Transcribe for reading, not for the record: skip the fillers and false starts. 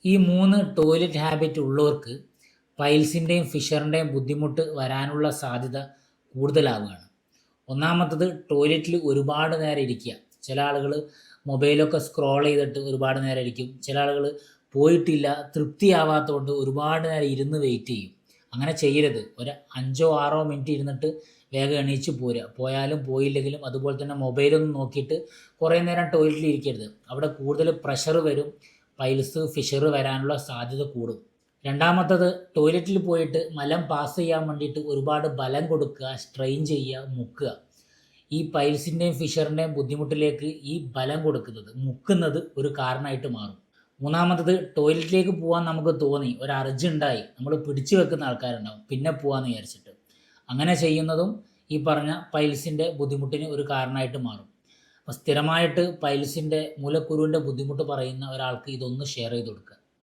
ഈ 3 toilet habit ഉള്ളവർക്ക് പൈൽസിൻ്റെയും ഫിഷറിൻ്റെയും ബുദ്ധിമുട്ട് വരാനുള്ള സാധ്യത കൂടുതലാവുകയാണ്. ഒന്നാമത്തത് ടോയ്ലറ്റിൽ ഒരുപാട് നേരം ഇരിക്കുക. ചില ആളുകൾ മൊബൈലൊക്കെ സ്ക്രോൾ ചെയ്തിട്ട് ഒരുപാട് നേരം ഇരിക്കും. ചില ആളുകൾ പോയിട്ടില്ല, തൃപ്തിയാവാത്തതുകൊണ്ട് ഒരുപാട് നേരം ഇരുന്ന് വെയിറ്റ് ചെയ്യും. അങ്ങനെ ചെയ്യരുത്. ഒരു 5-6 മിനിറ്റ് ഇരുന്നിട്ട് വേഗം എണീച്ച് പോരുക. പോയാലും പോയില്ലെങ്കിലും അതുപോലെ തന്നെ മൊബൈലൊന്നും നോക്കിയിട്ട് കുറേ നേരം ടോയ്ലറ്റിൽ ഇരിക്കരുത്. അവിടെ കൂടുതൽ പ്രഷർ വരും, പൈൽസ് ഫിഷർ വരാനുള്ള സാധ്യത കൂടും. രണ്ടാമത്തത്, ടോയ്ലറ്റിൽ പോയിട്ട് മലം പാസ് ചെയ്യാൻ വേണ്ടിയിട്ട് ഒരുപാട് ബലം കൊടുക്കുക, സ്ട്രെയിൻ ചെയ്യുക, മുക്കുക. ഈ പൈൽസിൻ്റെയും ഫിഷറിൻ്റെയും ബുദ്ധിമുട്ടിലേക്ക് ഈ ബലം കൊടുക്കുന്നത്, മുക്കുന്നത് ഒരു കാരണമായിട്ട് മാറും. മൂന്നാമത്തത്, ടോയ്ലറ്റിലേക്ക് പോകാൻ നമുക്ക് തോന്നി, ഒരു അർജ് ഉണ്ടായി, നമ്മൾ പിടിച്ചു വെക്കുന്ന ആൾക്കാരുണ്ടാവും, പിന്നെ പോകാമെന്ന് വിചാരിച്ചിട്ട്. അങ്ങനെ ചെയ്യുന്നതും ഈ പറഞ്ഞ പൈൽസിൻ്റെ ബുദ്ധിമുട്ടിന് ഒരു കാരണമായിട്ട് മാറും. അപ്പോൾ സ്ഥിരമായിട്ട് പൈൽസിൻ്റെ മൂലക്കുരുവിൻ്റെ ബുദ്ധിമുട്ട് പറയുന്ന ഒരാൾക്ക് ഇതൊന്ന് ഷെയർ ചെയ്ത് കൊടുക്കുക.